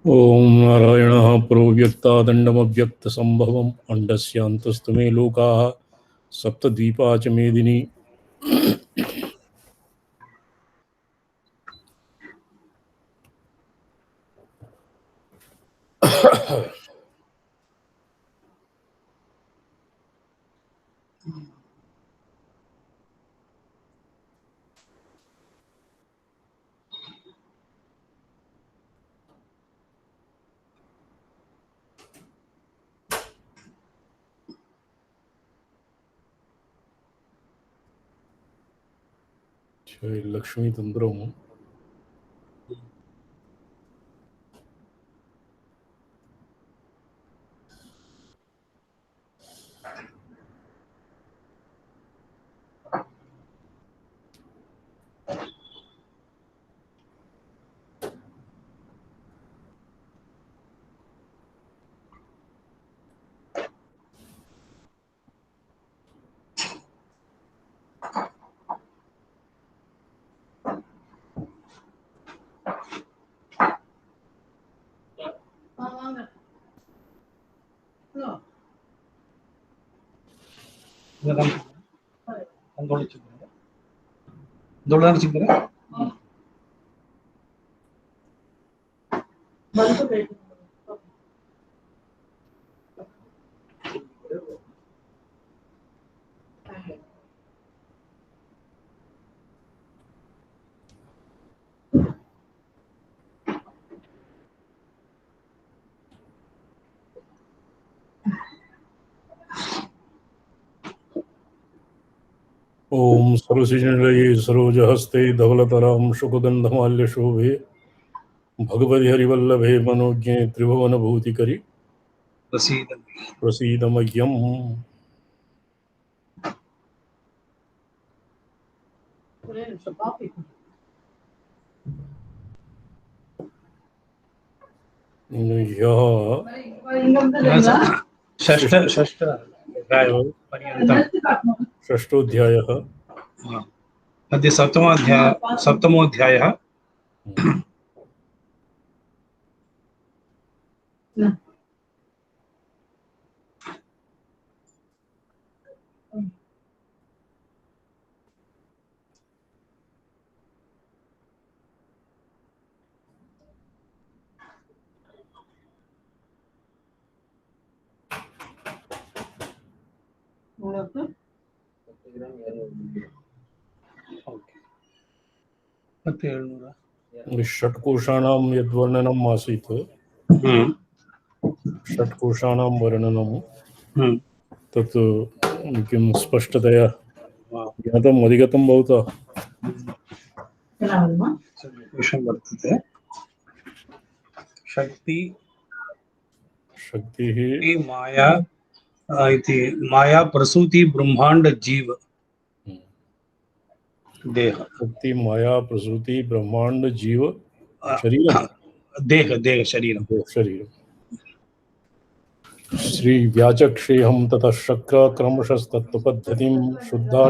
ओम नारायणः प्रोव्यक्तादण्डमव्यक्तसम्भवम् अण्डस्यान्तस्तु मे लोकाः सप्तद्वीपा च मेदिनी। लक्ष्मी तंत्रम ओम सरसिजनलये सरोजहस्ते धवलतरां शुकगन्धमाल्यशोभे भगवति हरिवल्लभे मनोज्ञे त्रिभुवनभूतिकरि प्रसीद मह्यम्। षष्ठोऽध्यायः अद्य सप्तमोऽध्यायः षट्कोशाणां यद्वर्णनम् आसीत् षट्कोशाणां वर्णनं तत् किं स्पष्टतया ज्ञातम् अधिगतं भवता? कोशं वर्तते शक्तिः माया इति माया प्रसूति ब्रह्मांड जीव देह शक्ति माया प्रसूति ब्रह्मांड जीव शरीर देह शरीरं शरीर श्री व्याचक्षेहं ततः शक्र क्रमशस्तत्त्वपद्धतिं शुद्धा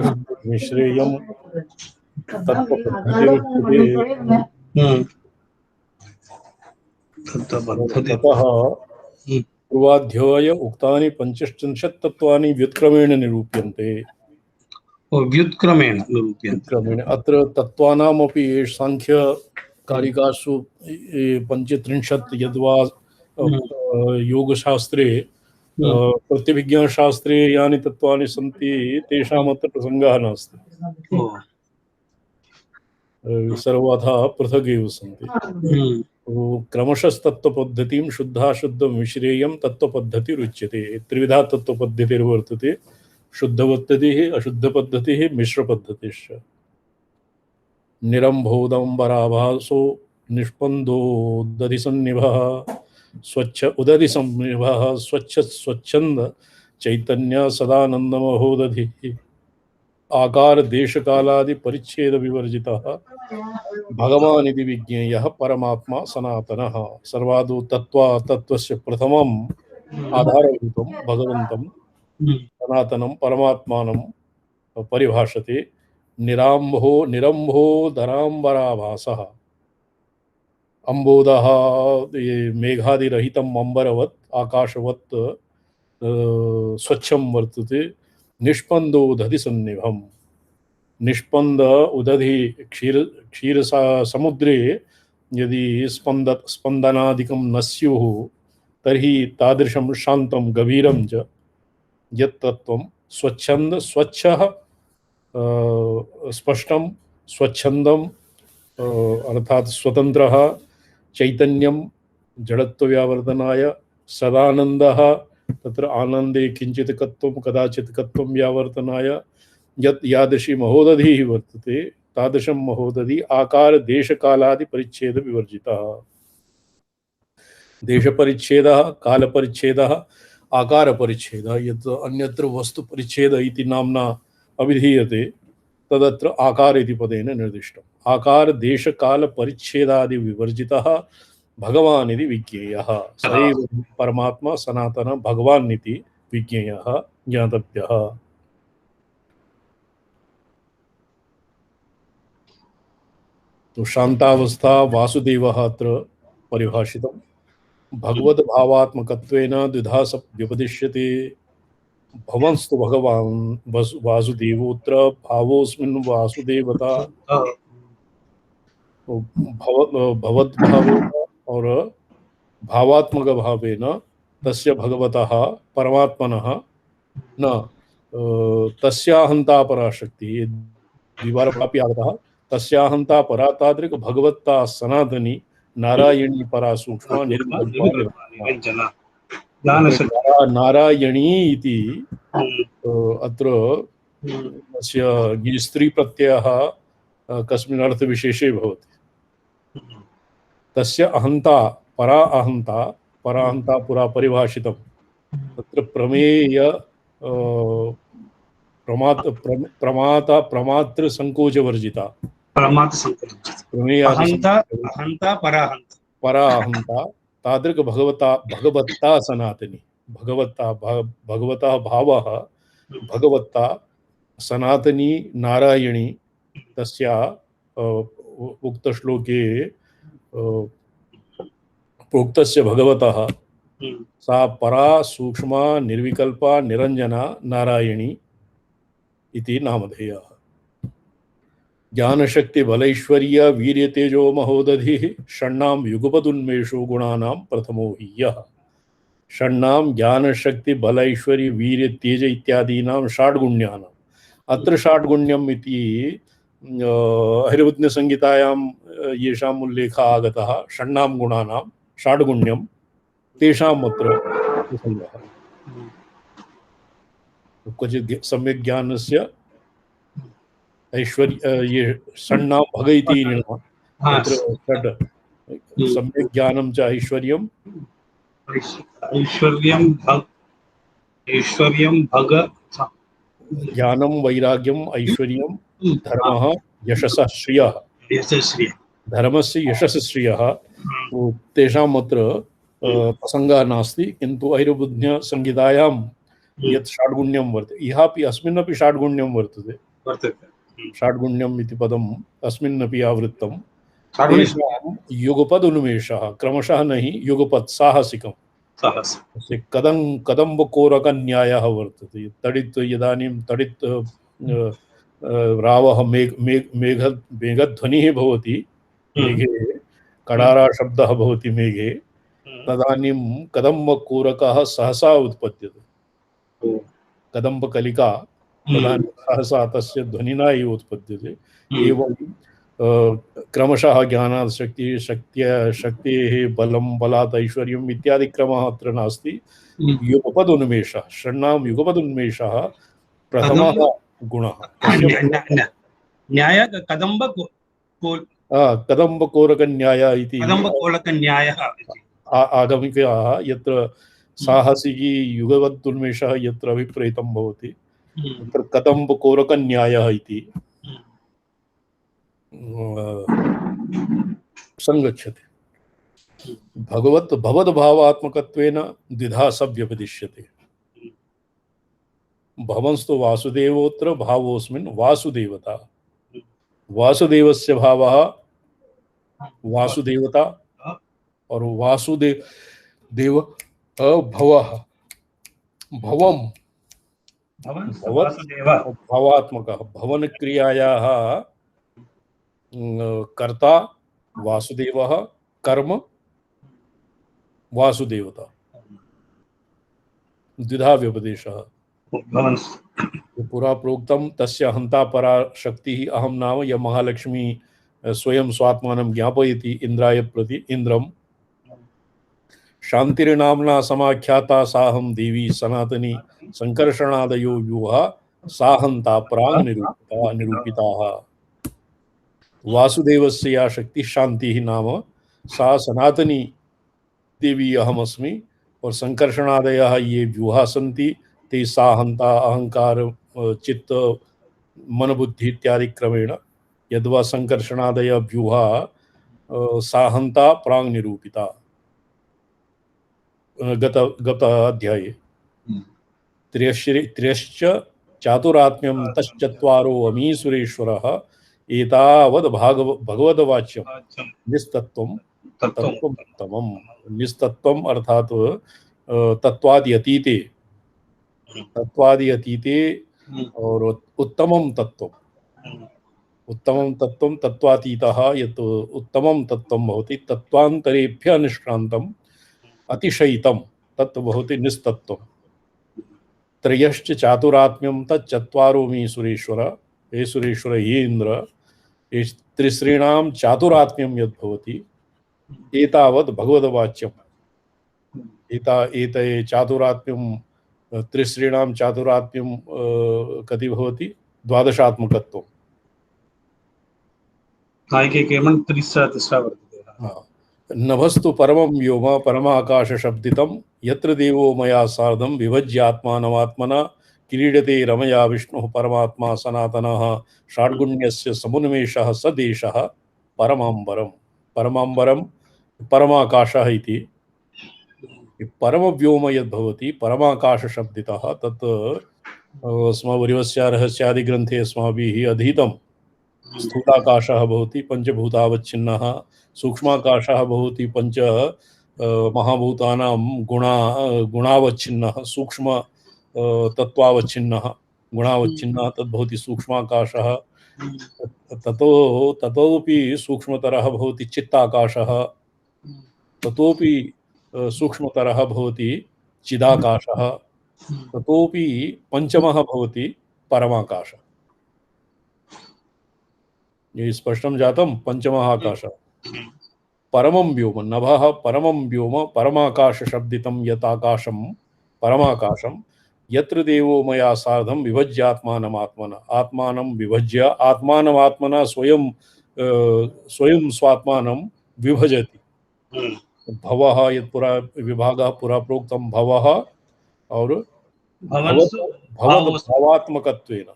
मिश्रेयं ततः पूर्वाध्याये उक्तानि पंचत्रिंशत् तत्त्वानि व्युत्क्रमेण निरूप्यन्ते। व्युत्क्रमेण अत्र तत्त्वानामपि सांख्य कारिकासु 35 यद्वा योगशास्त्रे प्रतिविज्ञानशास्त्रे यानि तत्त्वानि सन्ति तेषामत्र प्रसङ्गः नास्ति, सर्वथा पृथक् एव सन्ति। क्रमशस्तत्त्वपद्धतिं शुद्धाशुद्ध मिश्रेयं तत्त्वपद्धतिरुच्यते। त्रिविधा तत्त्वपद्धतिर्वर्तते, शुद्धपद्धतिः अशुद्धपद्धतिः मिश्रपद्धतिश्च। निरम्भोदम्बराभासो निष्पन्दो दधिसन्निभः स्वच्छ उदधिसन्निभः स्वच्छ स्वच्छन्द चैतन्य सदानन्दमहोदधिः आकार देश कालादि परिच्छेद विवर्जितः भगवानिति विज्ञेयः परमात्मा सनातनः। सर्वादौ तत्त्वस्य प्रथमम् आधारभूतं भगवन्तं सनातनं परमात्मानं परिभाषते। निरम्भोदराम्बराभासः अम्बोधः ये मेघादिरहितम् अम्बरवत् आकाशवत् स्वच्छं वर्तते। निष्पन्दो दधि सन्निभम्। निष्पन्द उदधि क्षीर समुद्रे यदि स्पन्दनादिकं न स्युः तर्हि तादृशं शान्तं गभीरं च यत्तत्त्वं स्वच्छन्द स्वच्छः स्पष्टं स्वच्छन्दं अर्थात स्वतन्त्रः चैतन्यं जडत्वव्यावर्तनाय सदानन्दः तत्र आनन्दे किंचित् कत्वं कदाचित् कत्वं व्यावर्तनाय यत् यादृशी महोदधिः वर्तते तादृशं महोदधि आकार देश कालादि परिच्छेद विवर्जितः। देश परिच्छेदः काल परिच्छेदः आकार परिच्छेदः यत् अन्यत्र वस्तु परिच्छेद इति नाम्ना अभिधीयते तदत्र आकार इति पदेन निर्दिष्टम्। आकार देश काल परिच्छेदादि विवर्जितः भगवान् इति विज्ञेयः। स एव परमात्मा सनातन भगवान् इति विज्ञेयः ज्ञातव्यः। तो शांतावस्था वासुदेवः अत्र परिभाषितम्। भगवद भावात्मकत्वेन द्विधा व्यपदिश्यते। भवंस्तु भगवान् वासुदेवोऽत्र भावोऽस्मिन् वासुदेवता भवद्भावेन और भावात्मक भावेन तस्य भगवतः परमात्मनः न तस्याहंता पराशक्ति द्विवारमपि आगतः तस्याहंता परा तादृक् भगवत्ता सनातनी नारायणी परा सूक्ष्मा निर्विकल्पा नारायणी इति अत्र अस्य स्त्री प्रत्ययः कस्मिन् अर्थविशेषे भवति। तस्य अहंता पराहंता पुरा परिभाषितं तत्र प्रमेय प्रमातृ संकोचवर्जिता पराहंता तादृक् भगवत्ता सनातनी भगवता भावः भगवत्ता सनातनी नारायणी तस्या उक्त श्लोके प्रोक्तस्य भगवतः सा परा सूक्ष्मा निर्विकल्पा निरंजना नारायणी इति नामधेयः। ज्ञानशक्ति बलैश्वर्य वीर्य तेजो महोदधिः षण्णाम युगपदुन्मेषो गुणानां प्रथमो हि यः। षण्णाम ज्ञानशक्ति बलैश्वर्य वीर्य तेज इत्यादीनां षाड्गुण्यानाम् अत्र षाड्गुण्यम् इति हरिवृत्न संहितायां येषाम् उल्लेखः आगतः षण्णां गुणानां षाड्गुण्यं तेषाम् अत्र प्रसङ्गः। क्वचित् सम्यक् ज्ञानस्य ऐश्वर्य ये षण्णां भग इति तत्र षड् सम्यक् ज्ञानं च ऐश्वर्यं भग ज्ञानं वैराग्यम् ऐश्वर्यं धर्मः यशसः श्रियः धर्मस्य यशसः श्रियः तेषाम् अत्र प्रसङ्गः नास्ति किन्तु ऐरबुद्ध्य संहितायां यत् षाड्गुण्यं वर्तते इहापि अस्मिन्नपि षाड्गुण्यं वर्तते षाड्गुण्यम् इति पदम् अस्मिन्नपि आवृत्तं तेषां युगपद उन्मेषः क्रमशः न हि युगपत् साहसिकं कदम्बकोरकन्यायः वर्तते। तडित् इदानीं तडित् रावः मेघध्वनिः भवति मेघे कडारा शब्दः भवति मेघे तदानीं कदम्बकोरकः सहसा उत्पद्यते कदम्बकलिका तदानीं सहसा तस्य ध्वनिना एव उत्पद्यते। एवं क्रमशः ज्ञानात् शक्तेः बलं बलात् ऐश्वर्यम् इत्यादि क्रमः अत्र नास्ति। युगपद उन्मेषः षण्णां युगपद उन्मेषः प्रथमः गुणः। न्याय कदम्बकोरकन्याय इति आगमिकाः यत्र साहसिकी युगपदुन्मेषः यत्र अभिप्रेतं भवति तत्र कदम्बकोरकन्यायः इति संगच्छते। भवद्भावात्मकत्वेन द्विधा व्यपदिश्यते। भवंस्तु वासुदेवोऽत्र भावोऽस्मिन् वासुदेवता वासुदेवस्य भावः वासुदेवता और वासुदेव देव भवः भवम भवन् भवत् वासुदेवः भावात्मकः भवन क्रियायाः कर्ता वासुदेवः कर्म वासुदेवता द्विधा व्यपदेशः भवन् पुरा प्रोक्तम तस्य हंता परा शक्ति अहम नाम य महालक्ष्मी स्वयं स्वात्मानं ज्ञापयति इंद्राय प्रति इंद्रम शांतिर्नाम्ना समाख्याता साहं देवी सनातनी संकर्षणादयो व्यूहा साहंता प्रांग निरूपिताः वासुदेवस्य या शक्ति शांति नाम सा सनातनी देवी अहमस्मि और संकर्षणादयः ये व्यूहा सन्ति ते साहंता अहंकार चित्त मन बुद्धि इत्यादि क्रमेण यद्वा संकर्षणादय व्यूहा साहंता प्रांग निरूपिता गत अध्याये त्र्यश्च चातुरात्म्यं तश्चत्वारो अमीश्वरेश्वरः एतावद् भगवद्वाच्यं निस्तत्वं तत्त्वम् निस्तत्वम् अर्थात तत्वादि अतीते और उत्तमं तत्त्वं तत्त्वातीतः यत् उत्तमं तत्त्वं भवति तत्त्वान्तरेभ्यः निष्क्रान्तम् अतिशयितं तत् भवति निस्तत्वम् त्रयश्च चातुरात्म्यं तच्चत्वारो मे सुरेश्वर हे सुरेश्वर हे इंद्र त्रिश्रीणां चातुरात्म्यं यद् भवति एतावद् भगवद्वाच्यम् एतये चातुरात्म्यं त्रिश्रीणां चातुरात्म्यं कति भवति द्वादशात्मकत्वम् नायिकेमं तिस्रा वर्तते नभस्तु परमं व्योम परमाकाशशब्दितं यत्र देवो मया सार्धं विभज्य आत्मानमात्मना क्रीडते रमया विष्णुः परमात्मा सनातनः षाड्गुण्यस्य समुन्मेषः स देशः परमाम्बरं परमाकाशः इति परमव्योम यद्भवति परमाकाशशब्दितः तत् अस्मावरिवस्य रहस्यादिग्रन्थे अस्माभिः अधीतं स्थूलाकाशः भवति पंचभूतावच्छिन्नः सूक्ष्माकाशः भवति पंच महाभूतानां गुणावच्छिन्नः सूक्ष्म तत्त्वावच्छिन्नः गुणावच्छिन्नः तद्भवति सूक्ष्माकाशः ततोपि सूक्ष्मतरः भवति चित्ताकाशः ततोपि सूक्ष्मतरः भवति चिदाकाशः ततोपि पंचमः भवति परमाकाशः ये स्पष्टं जातं पंचमः आकाशः परमं व्योम नभः परमं व्योम परमाकाशशब्दितं यत् आकाशं परमाकाशं यत्र देवो मया सार्धं विभज्य आत्मानं विभज्य आत्मानमात्मना स्वयं स्वात्मानं विभजति भवः यत् पुरा विभागः पुरा प्रोक्तं भवः और भावात्मकत्वेन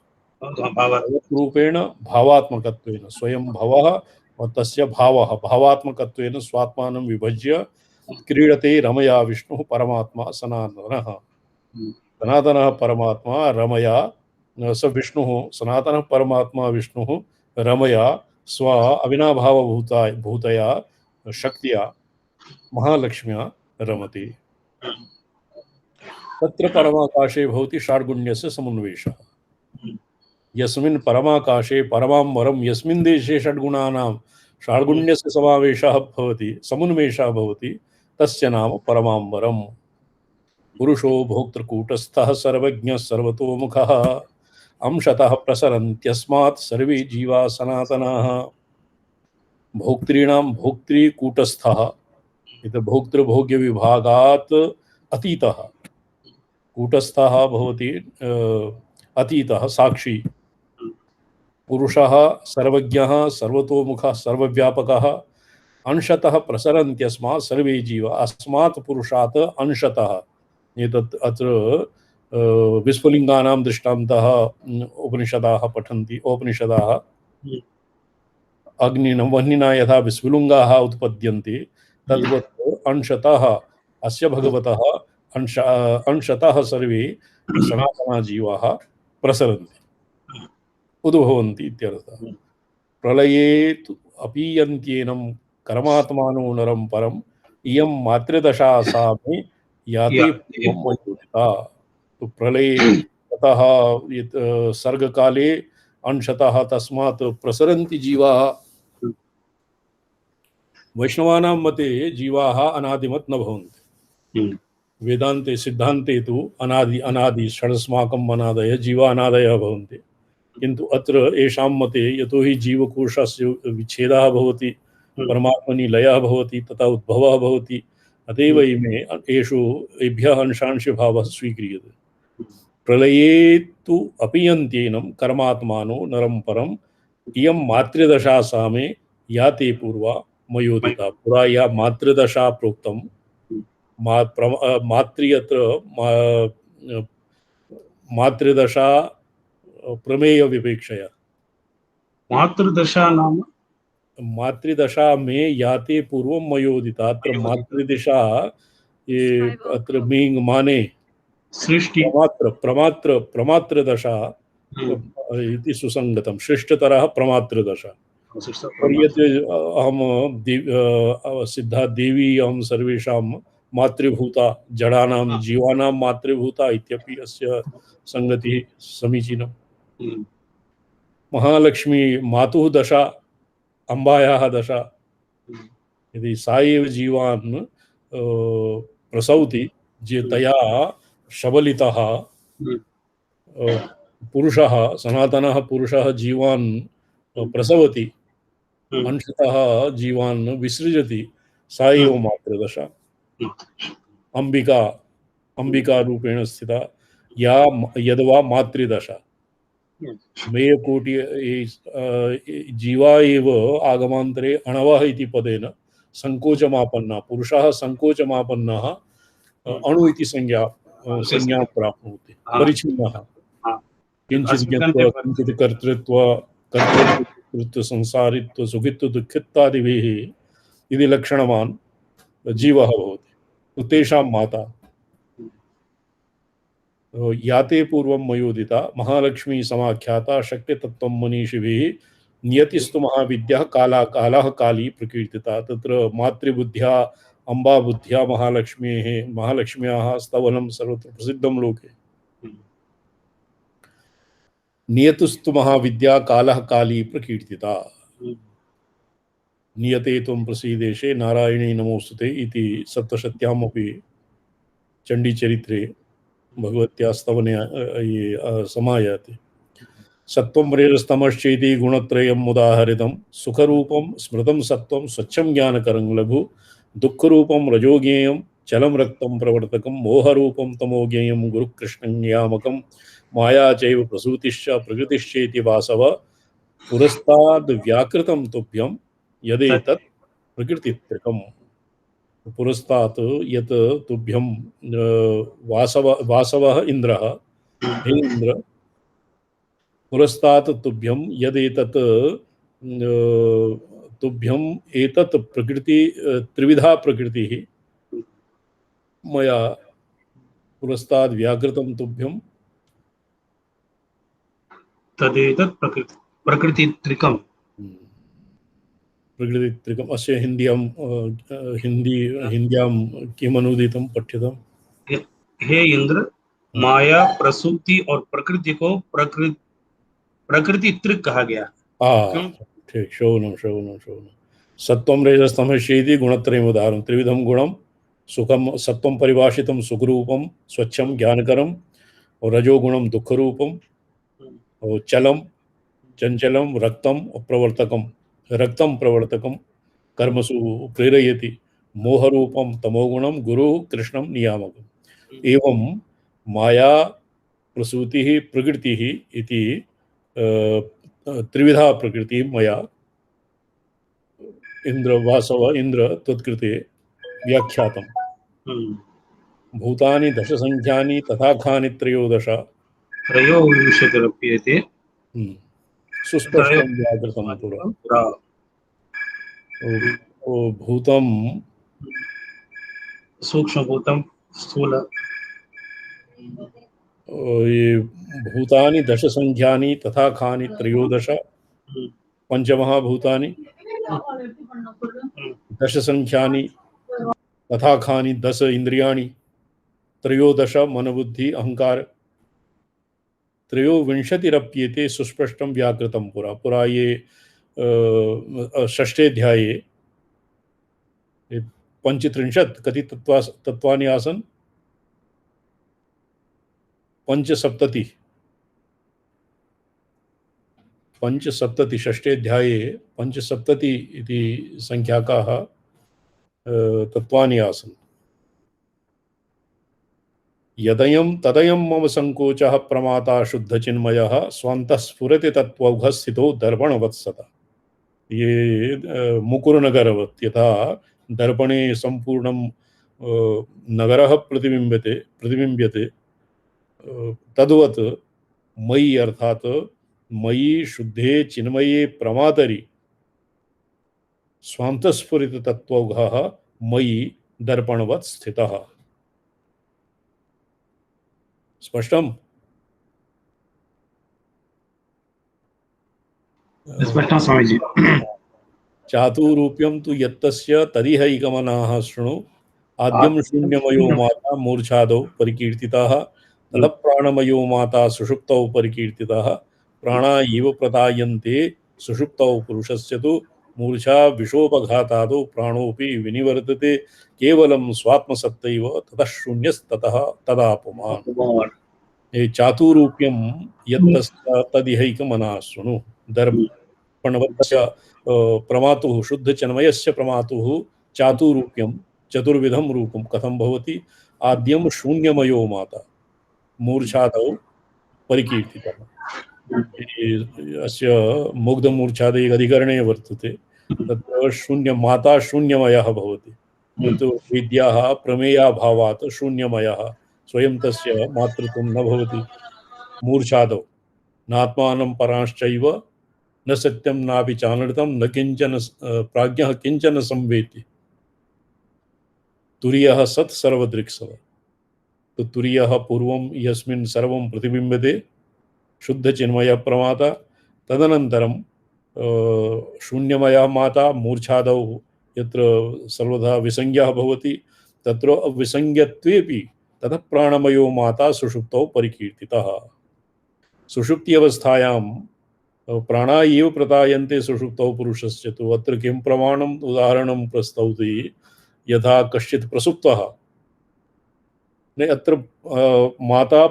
रूपेण भावात्मकत्वेन स्वयं भवः और तस्य भावः भावात्मकत्वेन स्वात्मानं विभज्य क्रीडते रमया विष्णुः परमात्मा सनातनः परमात्मा रमया स विष्णुः सनातनः परमात्मा विष्णुः रमया स्व अविनाभावभूतया शक्तिया महालक्ष्म्या रमते तत्र परमाकाशे भवति षाड्गुण्यस्य समुन्वेषः यस्मिन् परमाकाशे परमाम्बरं यस्मिन् देशे षड्गुणानां षाड्गुण्यस्य समावेशः भवति समुन्मेषः भवति तस्य नाम परमाम्बरम् पुरुषो भोक्तृकूटस्थः सर्वज्ञः सर्वतोमुखः अंशतः प्रसरन्त्यस्मात् सर्वे जीवा सनातनाः भोक्तॄणां भोक्तृकूटस्थः इत भोक्तृभोग्यविभागात् अतीतः कूटस्थः भवति अतीतः साक्षी पुरुषः सर्वज्ञः सर्वतोमुखः सर्वव्यापकः अंशतः प्रसरन्त्यस्मात् सर्वे जीवा अस्मात् पुरुषात् अंशतः एतत् अत्र विस्फुलिङ्गानां दृष्टान्तः उपनिषदाः पठन्ति उपनिषदाः अग्निना वह्निना यथा विस्फुलिङ्गाः उत्पद्यन्ते तद्वत् अंशतः अस्य भगवतः अंशतः सर्वे सनातना जीवाः प्रसरन्ति उद्भवन्ति इत्यर्थः प्रलये अपीयन्त्येनं कर्मात्मानो नरं परं इयं मातृदशा सा मे याति पूर्वं मयोदिता। तो प्रलये ततः यत् सर्गकाले अंशतः तस्मात् प्रसरन्ति जीवाः। वैष्णवानां मते जीवाः अनादिमत् न भवन्ति। वेदान्ते सिद्धान्ते तु अनादि षडस्माकम् अनादयः जीवा अनादयः भवन्ति। किन्तु अत्र येषां मते यतो हि जीवकोशस्य विच्छेदः भवति, परमात्मनि लयः भवति, तथा उद्भवः भवति, अतएव इमे एषु एभ्यः अंशांश भावः स्वीक्रियते। प्रलये तु अपीयन्त्येनं कर्मात्मानो नरं परम् इयं मातृदशा सा मे याते पूर्वा मयोदिता। पुरा या मातृदशा प्रोक्तं मातृ मातृदशा प्रमेय विपेक्षया। मातृदशा नाम मातृदशा में याते पूर्वं मयोदिता। अत्र मातृदशा ये अत्र मींग माने सृष्टि प्रमात्रदशा इति सुसंगतम। श्रेष्ठतरः प्रमात्रदशा। और यत् अहम सिद्धा देवी अहम सर्वेषां मातृभूता जडानां जीवानां मातृभूता इत्यपि अस्य संगतिः समीचीनम्। महालक्ष्मी मातुः दशा अम्बायाः दशा। यदि सा एव जीवान् प्रसौति जे तया शबलितः पुरुषः सनातनः पुरुषः जीवान् प्रसवति, अंशतः जीवान् विसृजति, सा एव मातृदशा। अंबिका रूपेण स्थिता या यद्वा मातृदशा। मेयकोटि जीवा एव आगमान्तरे अणवः इति पदेन संकोचमापन्ना। पुरुषः संकोचमापन्नः अणु इति संज्ञां प्राप्नोति, परिच्छिन्नः। किंचित् ज्ञत्वा किंचित् कर्तृत्व संसारित्व सुखित्व दुःखित्वादिभिः इति लक्षणवान् जीवः भवति। तेषां माता याते पूर्वं मयोदिता महालक्ष्मी समाख्याता शक्तितत्त्वं मनीषिभिः नियतिस्तु महाविद्या कालः काली प्रकीर्तिता। तत्र मातृबुद्ध्या अम्बाबुद्ध्या महालक्ष्म्याः स्तवनं सर्वत्र प्रसिद्धं लोके। नियतिस्तु महाविद्या कालः काली प्रकीर्तिता। नियते त्वं प्रसीदेशे नारायणी नमोस्तुते इति सप्तशत्यामपि चण्डीचरित्रे भगवत्या स्तवने समायाति। सत्वं रजस्तमश्चेति गुणत्रयम् उदाहरितं सुखरूपं स्मृतं सत्वं स्वच्छं ज्ञानकरं लघु दुःखरूपं रजोज्ञेयं चलं रक्तं प्रवर्तकं मोहरूपं तमोज्ञेयं गुरुकृष्णं नियामकं माया चैव प्रसूतिश्च प्रकृतिश्चेति वासव पुरस्ताद् व्याकृतं तुभ्यं यदेतत् प्रकृतित्रयम्। पुरस्तात् यत् तुभ्यं वासवः इन्द्रः, हे इन्द्र पुरस्तात् तुभ्यं यदेतत् तुभ्यं एतत् प्रकृति त्रिविधा प्रकृतिः मया पुरस्ताद् व्याकृतं तुभ्यं तदेतत् प्रकृतित्रिकम्। प्रकृतित्रिकम्। अस्य हिन्द्यां किम् अनुदितं पठ्यताम्? हे इंद्र, माया प्रसूति और प्रकृति को प्रकृतित्रिक कहा गया। ठीक। शोभनम। सत्वं रजस्तमश्चेति गुणत्रयम् उदाहरणं। त्रिविधं गुणं सुखम सत्वं परिभाषितं सुखरूपं स्वच्छं ज्ञानकरं, और रजोगुणं दुःखरूपं, और चलं चंचलं रक्तं प्रवर्तकं कर्मसु प्रेरयति, मोहरूपं तमोगुणं गुरुः कृष्णं नियामकम्। एवं माया प्रसूतिः प्रकृतिः इति त्रिविधा प्रकृतिः मया इंद्र त्वत्कृते व्याख्यातम्। भूतानि दशसंख्यानि तथा खानि त्रयोदश त्रयोविंशतिरप्येते सुस्पष्टं व्याकृतं पुरा। भूतं सूक्ष्मभूतं स्थूल ये भूतानि दशसंख्यानि तथा खानि त्रयोदश पंचमहाभूतानि दशसंख्यानि तथा खानि 10 इंद्रियाणि, त्रयोदश मनोबुद्धि अहंकार, त्रयोविंशतिरप्येते सुस्पष्टं व्याकृतं पुरा। पुरा ये षष्ठे अध्याये पंचत्रिंशत् कति तत्वानि आसन्? पंचसप्तति, पंचसप्तति षष्ठे अध्याये पंचसप्तति इति संख्याकाः तत्वानि आसन्। यदयं तदयं मम संकोचः प्रमाता शुद्धचिन्मयः स्वान्तः स्फुरति तत्त्वौघः स्थितो दर्पणवत्सता। ये मुकुरनगरवत् यथा दर्पणे संपूर्णं नगरः प्रतिबिम्ब्यते तद्वत् मयि अर्थात मयि शुद्धे चिन्मये प्रमातरि स्वान्तस्फुरित तत्त्वौघः मयि दर्पणवत् स्थितः। स्पष्टम्? स्पष्टं स्वामीजी। चातुरूप्यं तु यत्तस्य तदिहैकमनाः शृणु। आद्यं शून्यमयो माता मूर्छादौ परिकीर्तिताः, ततः प्राणमयो माता सुषुप्तौ परिकीर्तिताः। प्राणा इव प्रदायन्ते सुषुप्तौ पुरुषस्य तु मूर्छा विषोपघातादौ प्राणोऽपि विनिवर्तते केवलं स्वात्मसत्तैव ततः शून्यस्ततः तदापुमान्। ये चातुरूप्यं यत्तस्य तदिहैकमनाः शृणु। दर्पणवत्स्य प्रमातुः शुद्धचिन्मयस्य प्रमातुः चातुरूप्यं चतुर्विधं रूपं कथं भवति? आद्यं शून्यमयो माता मूर्छादौ परिकीर्तितः। अस्य मुग्धमूर्छादि अधिकरणे वर्तते। तत्र शून्य माता शून्यमयः भवति। तत् विद्याः प्रमेयाभावात् शून्यमयः स्वयं तस्य मातृत्वं न भवति। मूर्छादौ नात्मानं परांश्चैव न सत्यं नापि चानृतं न किंचन प्राज्ञः किंचन संवेति। तुरीयः सत् सर्वदृक्सव। तो तुरीयः पूर्वं यस्मिन् सर्वं प्रतिबिम्बते शुद्धचिन्मयः प्रमाता, तदनन्तरं शून्यमयः माता मूर्छादौ यत्र सर्वदा विसंज्ञः भवति तत्र विसंज्ञत्वेपि ततः प्राणमयो माता सुषुप्तौ परिकीर्तितः। सुषुप्ति अवस्थायां प्राणा एव प्रतायन्ते सुषुप्तौ पुरुषस्य तु अत्र किं प्रमाणम्? उदाहरणं प्रस्तौति। यथा कश्चित् प्रसुप्तः, ने अत्र माता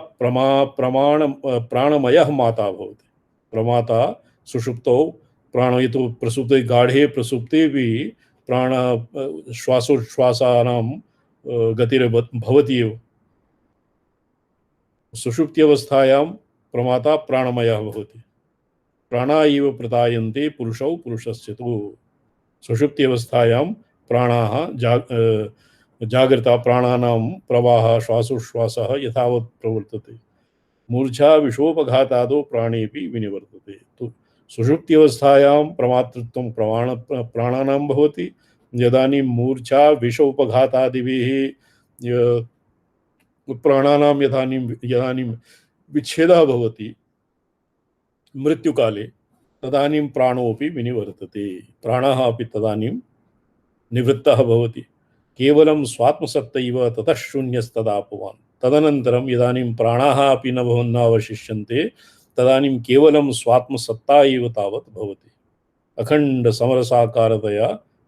प्राणमयः माता भवति। प्रमाता सुषुप्तौ प्राणयतु प्रसुप्ते गाढे प्रसुप्तेऽपि प्राण श्वासोच्छ्वासानां गतिर्भवति एव। सुषुप्त्यवस्थायां प्रमाता प्राणमयः भवति। प्राणा इव प्रतायन्ते पुरुषौ पुरुषस्य तु। सुषुप्त्यवस्थायां प्राणाः जागृता प्राणानां प्रवाहः श्वासोच्छ्वासः यथावत् प्रवर्तते। मूर्छा विषोपघातादौ प्राणेऽपि विनिवर्तते। तो सुषुप्त्यवस्थायां प्रमातृत्वं प्राणानां भवति। यदानीं मूर्छा विषोपघातादिभिः प्राणानां यदानीं विच्छेदः भवति मृत्युकाले, तदानीं प्राणोऽपि विनिवर्तते। प्राणः अपि तदानीं निवृत्तः भवति। केवलं स्वात्मसत्तैव ततः शून्यस्तदापुमान्। तदनन्तरं यदानीं प्राणाः अपि न अवशिष्यन्ते तदानीं केवलं स्वात्मसत्ता एव तावत् भवति। अखण्डसमरसाकारतया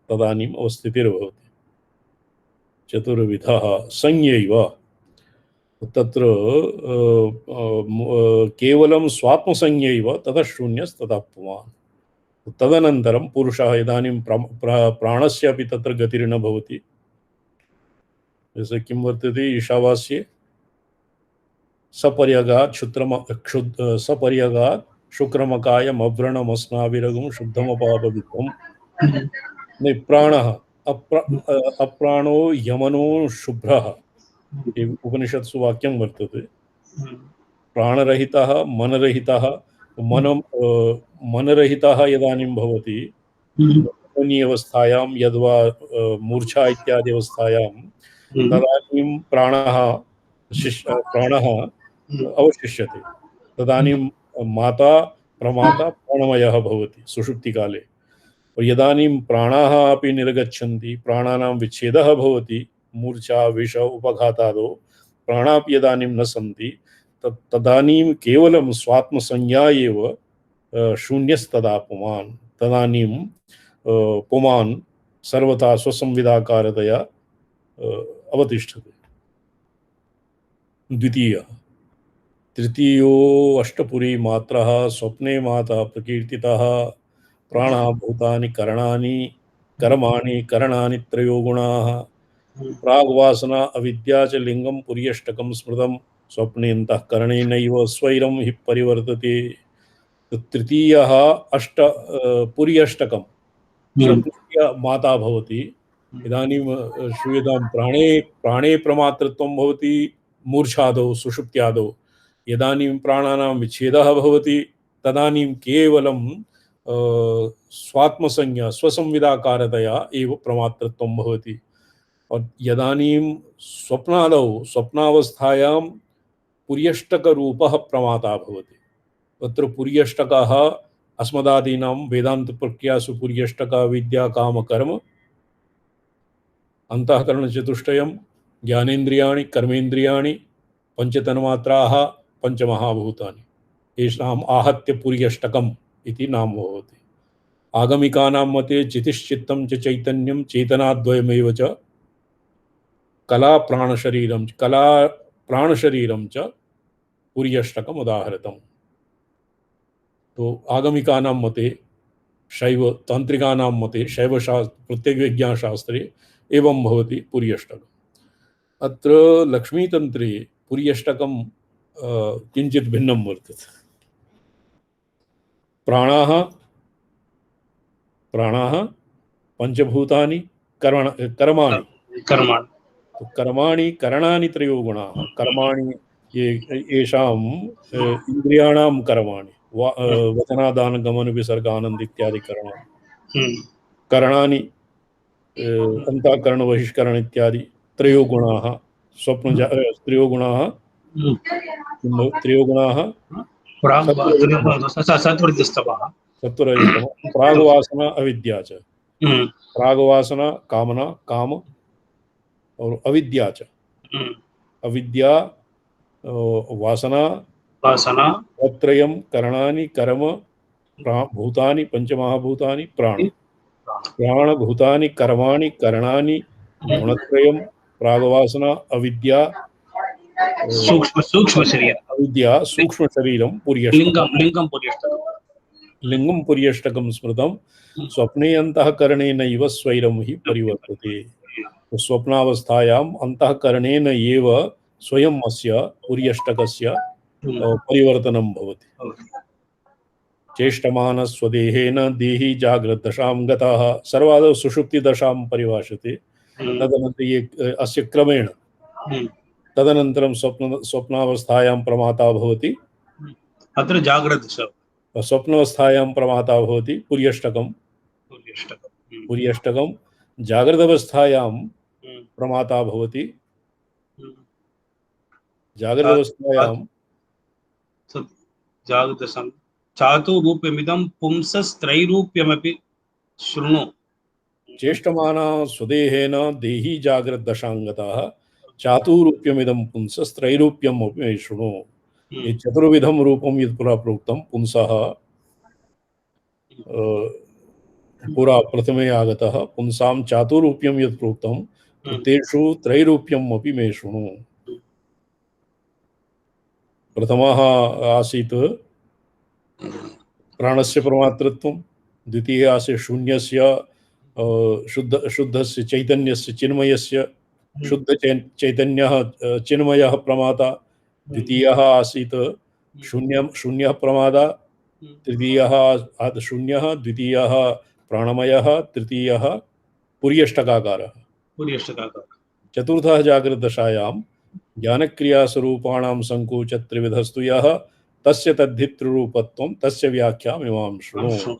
तदानीम् अवस्थितिर्भवति। चतुर्विधः संज्ञैव तत्र केवलं स्वात्मसंज्ञैव ततः शून्यस्तदापुमान्। तदनन्तरं पुरुषः इदानीं प्राणस्य अपि तत्र गतिर्न भवति। जैसे किं वर्तते ईशावास्ये सपर्यगात् सपर्यगात् शुक्रमकायमव्रणमस्नाविरगुं शुद्धमपापवित्वं। प्राणः अप्राणो यमनो शुभ्रः उपनिषत्सु वाक्यं वर्तते। प्राणरहितः मनरहितः मनरहितः यदानीं भवति अवस्थायां यद्वा मूर्छा इत्यादि अवस्थायां तदानीं प्राणः अवशिष्यते। तदानीं माता प्रमाता प्राणमयः भवति सुषुप्तिकाले। और यदानीं प्राणाः अपि निर्गच्छन्ति, प्राणानां विच्छेदः भवति, मूर्छा विष उपघातादो प्राणापि यदानीं न सन्ति तदानीं केवलं स्वात्मसंज्ञा एव शून्यस्तदा पुमान् तदानीं पुमान् सर्वथा स्वसंविदाकारतया अवतिष्ठते। द्वितीयः तृतीयो अष्टपुरी मात्रः स्वप्ने माता प्रकीर्तितः प्राणः भूतानि करणानि कर्माणि करणानि त्रयो गुणाः प्राग्वासना अविद्या च लिंगम पुर्यष्टकं स्मृतं स्वप्नेऽन्तःकरणेनैव स्वैरं हि परिवर्तते। तो तृतीयः अष्ट पुर्यष्टकं स्वप्नस्य माता भवति। इदानीं श्रूयतां प्राणे प्राणे प्रमातृत्वं भवति मूर्छादौ सुषुप्त्यादौ। यदानीं प्राणानां विच्छेदः भवति तदानीं केवलं स्वात्मसंज्ञा स्वसंविदाकारतया एव प्रमातृत्वं भवति। और यदानीं स्वप्नादौ स्वप्नावस्थायां पुर्यष्टकरूपः प्रमाता भवति। तत्र पुर्यष्टकः अस्मदादीनां वेदान्तप्रक्रियासु पुर्यष्टकः विद्या काम कर्म अंतःकरणचतुष्टयं ज्ञानेन्द्रियाणि कर्मेन्द्रियाणि पंचतन्मात्राः पंचमहाभूतानि येषाम् आहत्य पुर्यष्टकम् इति नाम भवति। आगमिकानां मते चितिश्चित्तं च चैतन्यं चेतनाद्वयमेव च कला प्राणशरीरं च पुर्यष्टकम् उदाहृतम्। तो आगमिकानां मते शैव तांत्रिकानां मते शैव शास्त्र प्रत्येक विज्ञान शास्त्रे एवं भवति पुर्यष्टकम्। अत्र लक्ष्मीतन्त्रे पुर्यष्टकं किञ्चित् भिन्नं वर्तते। प्राणाः पंचभूतानि कर्माणि तो कर्माणि करणानि त्रयो गुणाः। कर्माणि येषाम् इन्द्रियाणां कर्माणि वचनादान गमन विसर्ग आनंद इत्यादि कर्माणि करणानि अंतःकरण बहिष्करण इत्यादि त्रयो गुणाः स्वप्न त्रयो गुणाः सत्वरजस्तमः प्रागवासना अविद्या च। प्रागवासना कामना काम और अविद्या च। अविद्या वासना त्रयम् करणानि कर्म भूतानि पंचमहाभूतानि प्राणभूतानि कर्माणि करणानि गुणत्रयम् प्रागवासना अविद्या सूक्ष्म शरीर अविद्या सूक्ष्म शरीरं लिंगं पुर्यष्टकं स्मृतं स्वप्ने अंतःकरणेनैव स्वैरं हि परिवर्तते। तो स्वप्नावस्थायाम् अंतःकरणेन एव स्वयं अस्य पुर्यष्टकस्य परिवर्तनं भवति। चेष्टमानः स्वदेहेन देही जाग्रद्दशां गतः सर्वादौ सुषुप्तिदशां परिभाषते। तदनन्तरं अस्य क्रमेण तदनन्तरं स्वप्नावस्थायां प्रमाता भवति। अत्र जाग्रद्दशा स्वप्नावस्थायां प्रमाता भवति पुर्यष्टकं जाग्रदवस्थायां प्रमाता भवति जाग्रदवस्थायां जागृतसं चातुरूप्यमिदं पुंसस्त्रैरूप्यमपि शृणु। चेष्टमाना स्वदेहेन देही जाग्रद्दशांगतः चातुरूप्यमिदं पुंसस्त्रैरूप्यमपि शृणु। ये चतुर्विधं रूपं यत् पुरा प्रोक्तं पुंसः पुरा प्रथमे आगतः पुंसां चातुरूप्यं यत् प्रोक्तं तेषु त्रैरूप्यम् अपि मे शृणु। प्रथमः आसीत् प्राणस्य प्रमातृत्वं, द्वितीयः आसीत् शून्यस्य शुद्धस्य चैतन्यस्य चिन्मयस्य शुद्ध चैतन्यः चिन्मयः प्रमाता, द्वितीयः आसीत् शून्यः प्रमादा, तृतीयः शून्यः, द्वितीयः प्राणमयः, तृतीयः पुर्यष्टकाकारः। चतुर्थः जागृतदशायां ज्ञानक्रियास्वरूपाणां संकोचत्रिविधस्तु यः तस्य तद्धितृरूपत्वं तस्य व्याख्यामिमां शृणु।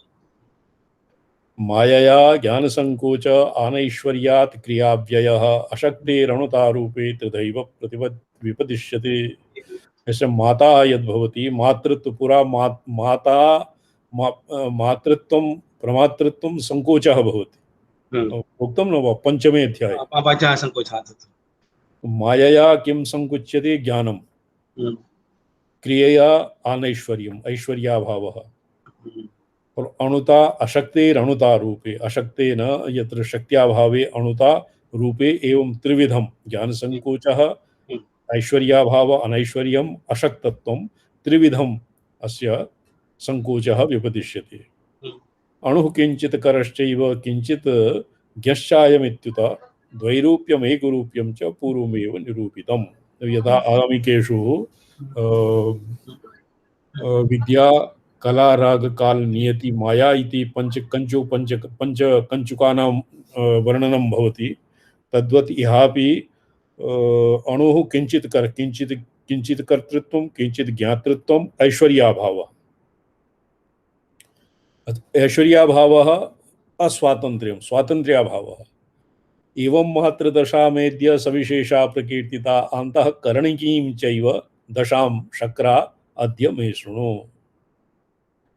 मायया ज्ञानसंकोच आनैश्वर्यात् क्रियाव्ययः अशक्तेरनुतारूपे त्रिधैव विपदिश्यते। ऐसे माता यद्भवति मातृत्व पुरा माता मातृत्वं प्रमातृत्वं संकोचः भवति। उक्तं न वा पंचमे अध्याये पापाचार संकोचात् मायया किं संकुच्यते ज्ञानं क्रियया अनैश्वर्यम् ऐश्वर्याभावः और अणुता अशक्तेरणुता रूपे अशक्तेन यत्र शक्त्याभावे अणुता रूपे एवं त्रिविधं ज्ञान संकोचः ऐश्वर्याभाव अनैश्वर्यम् अशक्तत्वं त्रिविधम् अस्य संकोचः विपदिश्यते अणुः किंचित् करश्चैव किंचित् ज्ञश्चायमित्युत द्वैरूप्यमेकरूप्यं च पूर्वमेव निरूपितम् यथा आगामिकेषु विद्या कला राग काल नियति माया इति पंच कंचुकानां वर्णनं भवति तद्वत् इहापि अणुः किंचित् कर्तृत्वं किंचित् ज्ञातृत्वम् ऐश्वर्याभावः ऐश्वर्याभावः अस्वातन्त्र्यं स्वातन्त्र्याभावः एवं महत्रदशामेद्य सविशेषा प्रकीर्तिता अन्तःकरणिकीं चैव दशां शक्रा अद्य मे शृणु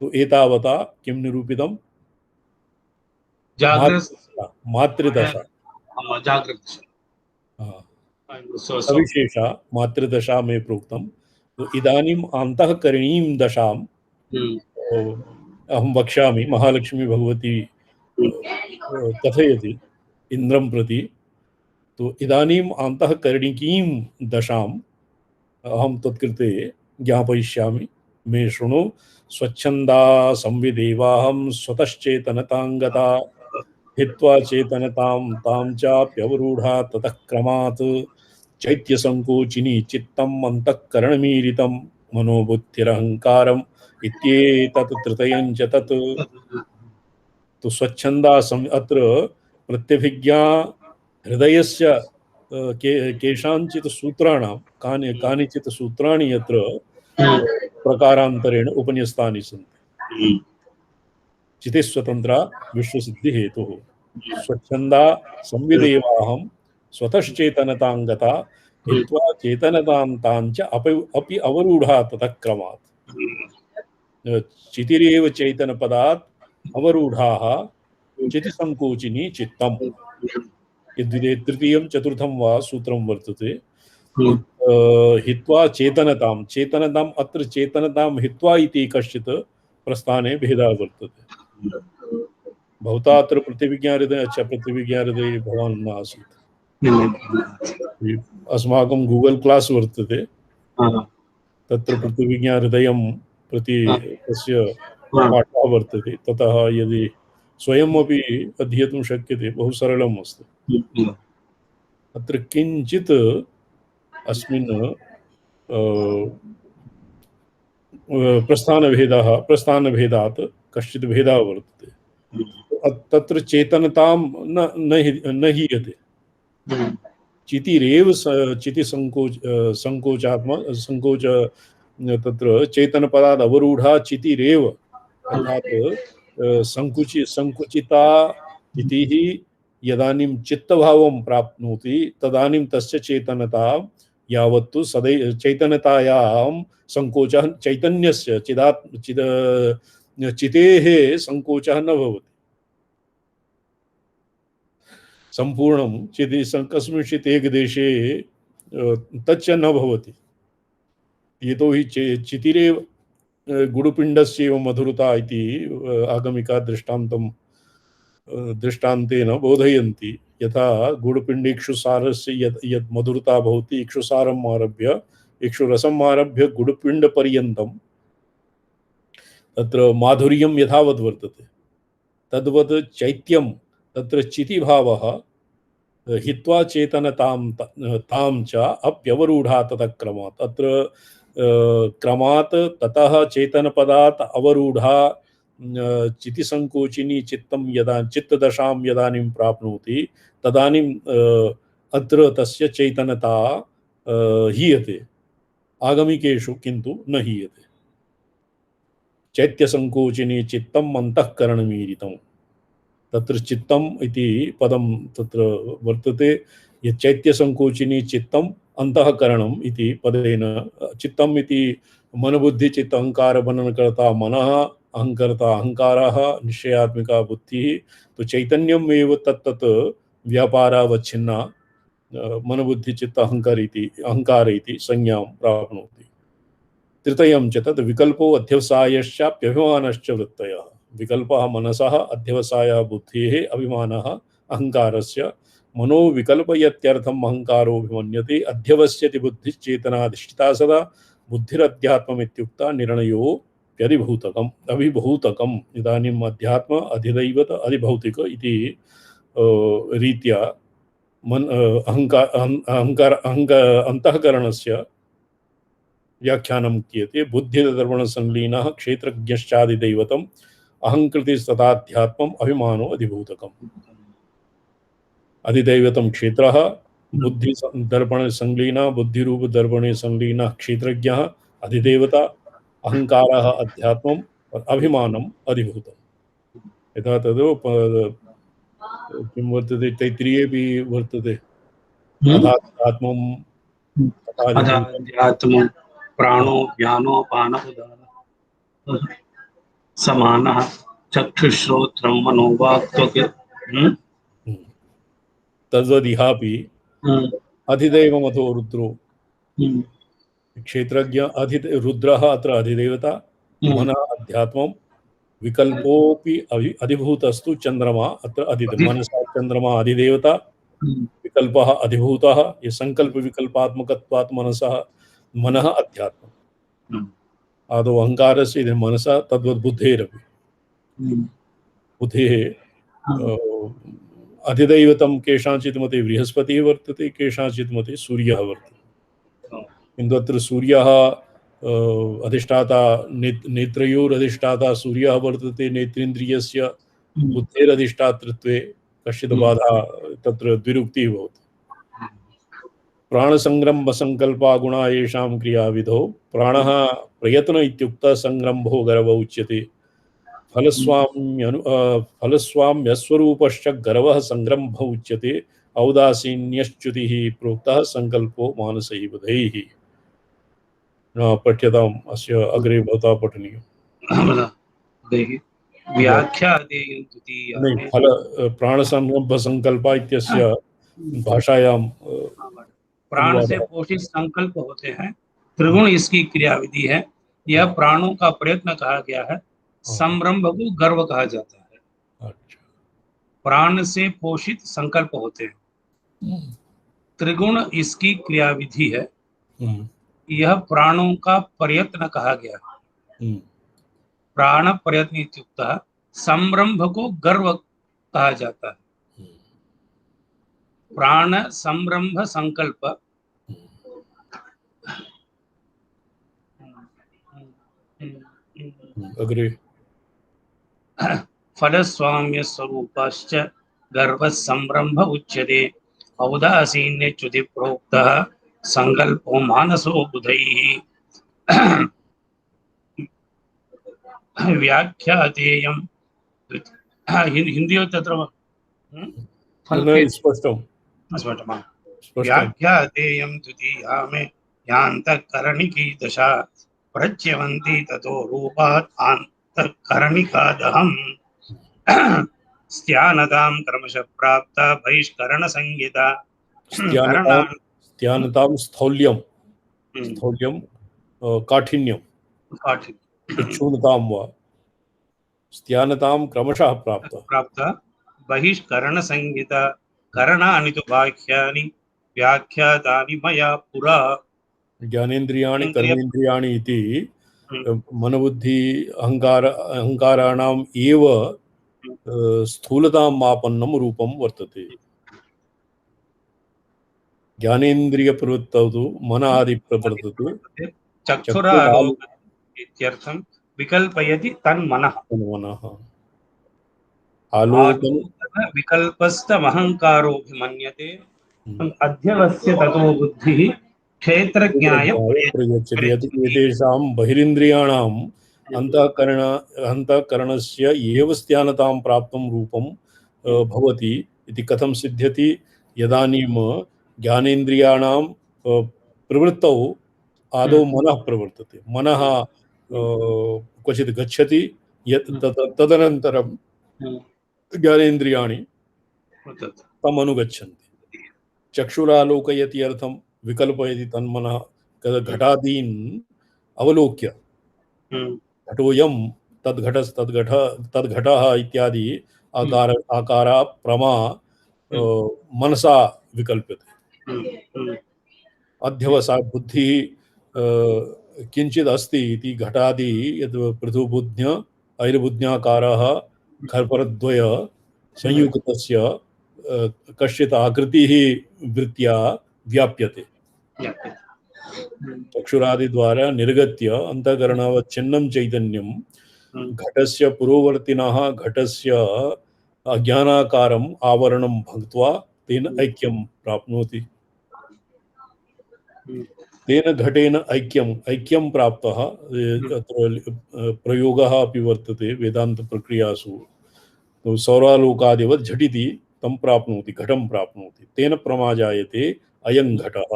तो एतावता किं निरूपितम् मातृदशा सविशेषा मातृदशा में प्रोक्तम तो इदानीम् अन्तःकरणीं दशां अहं वक्ष्यामि महालक्ष्मी भगवती कथयति इन्द्रं प्रति तो इदानीम् अन्तःकरणिकीं दशाम् अहं तत्कृते ज्ञापयिष्यामि मे शृणु स्वच्छन्दा संविदेवाहं स्वतश्चेतनताङ्गता हित्वा चेतनतां तां चाप्यवरूढा ततः क्रमात् चैत्यसङ्कोचिनी चित्तम् अन्तःकरणमीरितं मनोबुद्धिरहङ्कारम् इत्येतत् तृतीयं च तत् तो स्वच्छन्दा अत्र प्रत्यभिज्ञा हृदयस्य केषाञ्चित् सूत्राणां कानिचित् सूत्राणि यत्र प्रकारान्तरेण उपन्यस्तानि सन्ति चिते स्वतन्त्रा विश्वसिद्धिहेतुः स्वच्छन्दा संविदेवाहं स्वतश्चेतनताङ्गता हित्वा चेतनतां ताञ्च अपि अवरूढा ततः क्रमात् चितिरेव चैतनपदात् अवरूढाः चितिसङ्कोचिनी चित्तम् यद्विदे तृतीयं चतुर्थं वा सूत्रं वर्तते हित्वा चेतनताम् अत्र चेतनतां हित्वा इति कश्चित् प्रस्थाने भेदः वर्तते भवता अत्र प्रतिविज्ञाहृदय अच्छा प्रतिविज्ञाहृदये भवान् न आसीत् अस्माकं गूगल क्लास वर्तते तत्र प्रतिविज्ञाहृदयं प्रति तस्य पाठः वर्तते ततः यदि स्वयमपि अध्येतुं शक्यते बहु सरलम् अस्ति अत्र किञ्चित् अस्मिन् प्रस्थानभेदात् कश्चित् भेदः वर्तते तत्र चेतनतां न हीयते चितिरेव संकोच तत्र चेतनपदात् अवरूढा चितिरेव अर्थात् संकुचिता चितिः यदानीं चित्तभावं प्राप्नोति तदानीं तस्य चेतनता यावत्तु सदैव चैतन्यतायां संकोचः चैतन्यस्य चितेः संकोचः न भवति संपूर्णं चिति कस्मिंश्चित् एकदेशे तच्च न भवति यतोहि चितिरेव गुडुपिण्डस्यैव मधुरता इति आगमिका दृष्टान्तेन बोधयन्ति यथा गुडुपिण्डेक्षुसारस्य यत् मधुरता भवति इक्षुसारम् आरभ्य इक्षुरसम् आरभ्य गुडुपिण्डपर्यन्तं तत्र माधुर्यं यथावत् वर्तते तद्वत् चैत्यं तत्र चितिभावः हित्वा चेतनतां तां च अप्यवरूढा ततः क्रमात् अत्र क्रमात् ततः चेतनपदात् अवरूढा चितिसंकोचिनी चित्तं यदा चित्तदशां यदानीं प्राप्नोति तदानीं अत्र तस्य चैतनता हीयते आगमिकेषु किन्तु न हीयते चैत्यसंकोचिनी चित्तम् अन्तःकरणमीरितं तत्र चित्तम् इति पदं तत्र वर्तते यत् चैत्यसंकोचिनी चित्तम् अंतःकरणम् इति पदेन चित्तम् इति मनबुद्धि चित्त अहंकार मननकर्ता मनः अहंकर्ता अहंकारः निश्चयात्मिका बुद्धिः तो चैतन्यमेव तत्तत् व्यापारावच्छिन्ना मनोबुद्धिचित्त अहंकार इति संज्ञां प्राप्नोति। तृतीयं च तद् विकल्पो अध्यवसायश्चाप्यभिमानश्च वृत्तयः। विकल्पः मनसः अध्यवसायः बुद्धेः अभिमानः अहंकारस्य मनोविकल्पयत्यर्थम् अहंकारोऽभिमन्यते अध्यवस्यति बुद्धिश्चेतनाधिष्ठिता सदा बुद्धिरध्यात्ममित्युक्ता निर्णयो व्यधिभूतकम् अभिभूतकम्। इदानीम् अध्यात्म अधिदैवत अधिभौतिक इति रीत्या अंतःकरणस्य व्याख्यानं क्रियते। बुद्धिर्दर्पणसंलीनः क्षेत्रज्ञश्चादिदैवतम् अहंकृतिस्तथाध्यात्मम् अभिमानो अधिभूतकम्। अधिदैवतं क्षेत्रः बुद्धि दर्पण संलीना बुद्धिरूप दर्पणे संलीनः क्षेत्रज्ञः अधिदेवता अहंकारः अध्यात्मम् और अभिमानम् अधिभूतम्। यथा तद् किं वर्तते तैत्तिरीयेऽपि वर्तते अधात्मम् अधात्मं प्राणो व्यानो पानः उदानः समानः चक्षुश्रोत्रं मनोवाक् त्वक् तद्वदिहापि अधिदैवमथो रुद्रो क्षेत्रज्ञ रुद्रः अत्र अधिदेवता मनः अध्यात्मं विकल्पोऽपि अधिभूतस्तु चंद्रमा अत्र मनसा चंद्रमा अधिदेवता विकल्पः अधिभूतः। ये संकल्प विकल्पात्मकत्वात् मनः अध्यात्मम् आदौ अहंकारस्य इति मनसा तद्वत् बुद्धेरपि बुद्धेः अधिदैवतं केषांचित् मते बृहस्पतिः वर्तते केषांचित् मते सूर्यः वर्तते। किन्तु अत्र सूर्यः अधिष्ठाता नेत्रयोरधिष्ठाता सूर्यः वर्तते। नेत्रेन्द्रियस्य बुद्धेरधिष्ठातृत्वे कश्चित् बाधा तत्र द्विरुक्तिः भवति। प्राणसंरम्भ संकल्पा गुणा येषां क्रियाविधौ प्राणः प्रयत्न इत्युक्तः संरम्भो गर्व उच्यते। फलस्वाम्यस्वरूपश्च गर्वः संरम्भ उच्यते। औदासीन्यश्च्युतिः प्रोक्तः संकल्पो मानसैः बुधैः। पठ्यताम् अस्य अग्रे भवता पठनीयम्। व्याख्या नहीं फल प्राणसंरम्भ संकल्प इत्यस्य भाषायां प्राण से पोषित संकल्प होते हैं। त्रिगुण इसकी क्रियाविधि है। यह प्राणों का प्रयत्न कहा गया है। संरंभ को गर्व कहा जाता है। अच्छा। प्राण से पोषित संकल्प होते हैं। त्रिगुण इसकी क्रियाविधि है। यह प्राणों का प्रयत्न कहा गया है। प्राण प्रयत्न इत्युक्तः संरंभ को गर्व कहा जाता है। प्राण संरंभ संकल्प अग्रे फलस्वाम्य स्वरूपश्च गर्व संरंभ उच्यते। औदासीन्यच्युति प्रोक्तः संकल्पो मानसो बुधैः। व्याख्यातेयं हिंदी तत्र स्पष्टं व्याख्यातेयं द्वितीया में यान्तःकरणिकी दशा प्रच्यवन्ति ततो रूपात् आन्तःकरणिकादहम् स्त्यानतां क्रमशः प्राप्ता बहिष्करण संहिता। स्त्यानतां स्थौल्यं काठिन्यं क्षुण्णतां वा स्त्यानतां क्रमशः प्राप्ता बहिष्करण संहिता। करणानि तु वाक्यानि व्याख्यातानि मया पुरा। ज्ञानेन्द्रियाणि कर्मेन्द्रियाणि इति मनोबुद्धि अहंकाराणाम् एव स्थूलतां मापन्नं रूपं वर्तते। ज्ञानेन्द्रिय प्रवृत्तौ तु मन आदि प्रवर्तते। चक्षुरालोक इत्यर्थं विकल्पयति तन्मनः। आलोकन विकल्पस्तमहंकारोऽभिमन्यते अध्यवस्य ततो बुद्धिः क्षेत्रज्ञाय प्रयच्छति। एतेषां बहिरिन्द्रियाणाम् अंतःकरणस्य एव स्त्यानतां प्राप्तं रूपं भवति इति कथं सिद्ध्यति। यदानीं ज्ञानेन्द्रियाणां प्रवृत्तौ आदौ मनः प्रवर्तते। मनः क्वचित् गच्छति यत् तदनन्तरं ज्ञानेन्द्रियाणि तम् अनुगच्छन्ति। चक्षुरालोकयति अर्थं विकल्पयति तन्मनः घटादीन् अवलोक्य घटोऽयं तद्घटः इत्यादि आकारा प्रमा मनसा विकल्प्यते। अध्यवसाय बुद्धि किंचित अस्ति इति घटादि यद् पृथुबुद्ध्य ऐर्बुद्ध्याकारः खर्परद्वय संयुक्तस्य कश्चित् आकृतिः वृत्त्या व्याप्यते। चक्षुरादि द्वारा निर्गत्य अंतःकरणवच्छिन्नं चैतन्यं घटस्य पुरोवर्तिनः घटस्य अज्ञानाकारम् आवरणं भक्त्वा तेन ऐक्यं प्राप्नोति। तेन घटेन ऐक्यं प्राप्तः प्रयोगः अपि वर्तते वेदांत प्रक्रियासु। तो सौरालोकादिवत् झटिति तं प्राप्नोति, घटं प्राप्नोति, तेन प्रमा जायते अयं घटः।